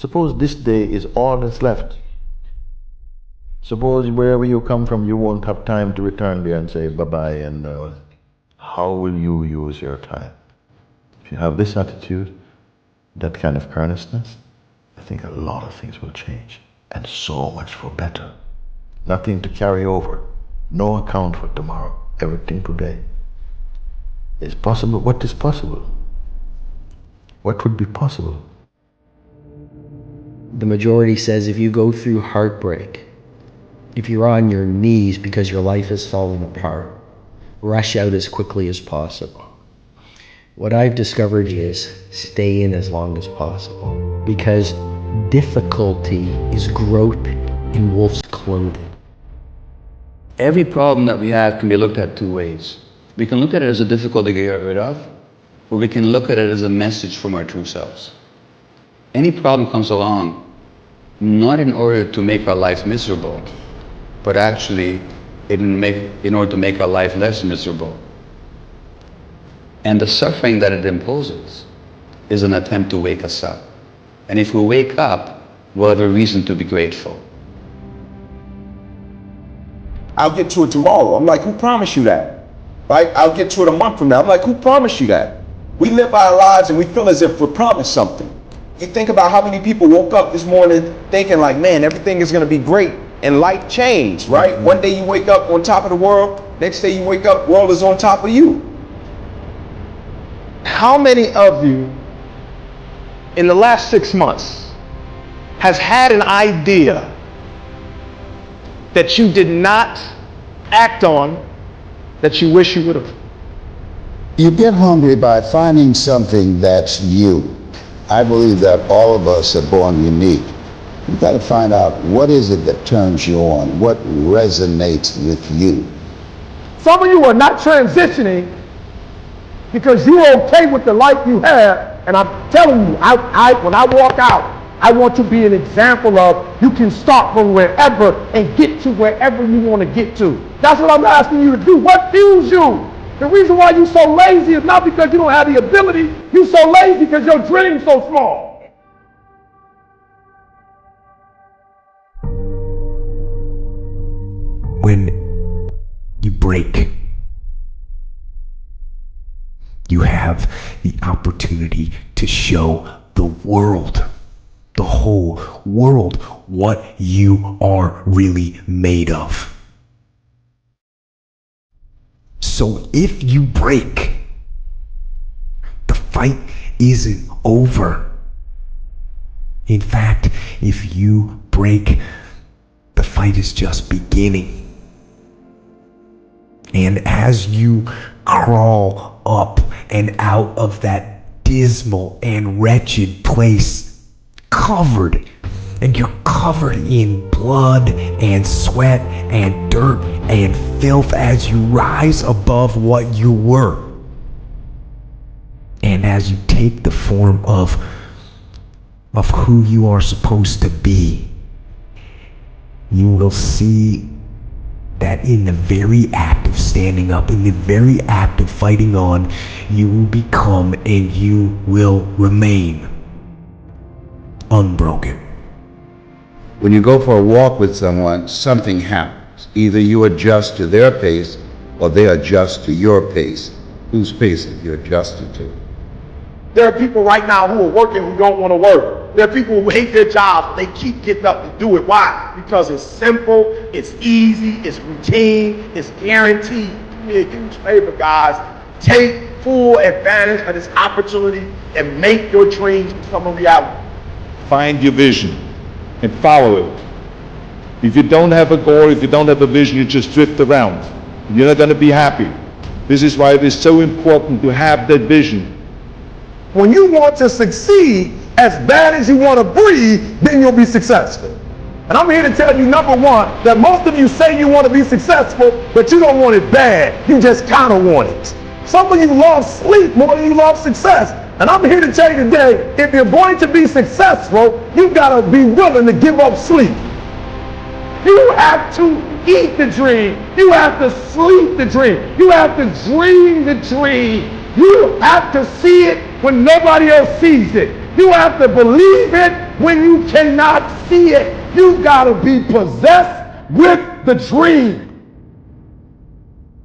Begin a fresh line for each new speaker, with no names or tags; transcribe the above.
Suppose this day is all that's left. Suppose wherever you come from, you won't have time to return there and say bye-bye, and how will you use your time? If you have this attitude, that kind of earnestness, I think a lot of things will change, and so much for better. Nothing to carry over, no account for tomorrow, everything today. Is possible. What is possible? What would be possible?
The majority says if you go through heartbreak, if you're on your knees because your life is falling apart, rush out as quickly as possible. What I've discovered is stay in as long as possible, because difficulty is growth in wolf's clothing.
Every problem that we have can be looked at two ways. We can look at it as a difficulty to get rid of, or we can look at it as a message from our true selves. Any problem comes along not in order to make our life miserable, but actually in order to make our life less miserable. And the suffering that it imposes is an attempt to wake us up. And if we wake up, we'll have a reason to be grateful.
I'll get to it tomorrow. I'm like, who promised you that? Right? I'll get to it a month from now. I'm like, who promised you that? We live our lives and we feel as if we're promised something. You think about how many people woke up this morning thinking like, man, everything is going to be great, and life changed, right? Mm-hmm. One day you wake up on top of the world, next day you wake up, world is on top of you.
How many of you in the last 6 months has had an idea that you did not act on that you wish you would have?
You get hungry by finding something that's you. I believe that all of us are born unique. You've got to find out what is it that turns you on, what resonates with you.
Some of you are not transitioning because you're okay with the life you have, and I'm telling you, when I walk out, I want to be an example of you can start from wherever and get to wherever you want to get to. That's what I'm asking you to do. What fuels you? The reason why you're so lazy is not because you don't have the ability. You're so lazy because your dream's so small.
When you break, you have the opportunity to show the world, the whole world, what you are really made of. So if you break, the fight isn't over. In fact, if you break, the fight is just beginning. And as you crawl up and out of that dismal and wretched place, covered, and you're covered in blood and sweat and dirt and filth as you rise above what you were. And as you take the form of who you are supposed to be, you will see that in the very act of standing up, in the very act of fighting on, you will become and you will remain unbroken.
When you go for a walk with someone, something happens. Either you adjust to their pace or they adjust to your pace. Whose pace have you adjusted to?
There are people right now who are working who don't want to work. There are people who hate their jobs, but they keep getting up to do it. Why? Because it's simple, it's easy, it's routine, it's guaranteed. Do me a huge favor, guys. Take full advantage of this opportunity and make your dreams become a reality.
Find your vision and follow it. If you don't have a goal, if you don't have a vision, you just drift around. You're not going to be happy. This is why it is so important to have that vision.
When you want to succeed as bad as you want to breathe, then you'll be successful. And I'm here to tell you, number one, that most of you say you want to be successful, but you don't want it bad. You just kind of want it. Some of you love sleep more than you love success. And I'm here to tell you today, if you're going to be successful, you've got to be willing to give up sleep. You have to eat the dream. You have to sleep the dream. You have to dream the dream. You have to see it when nobody else sees it. You have to believe it when you cannot see it. You gotta be possessed with the dream.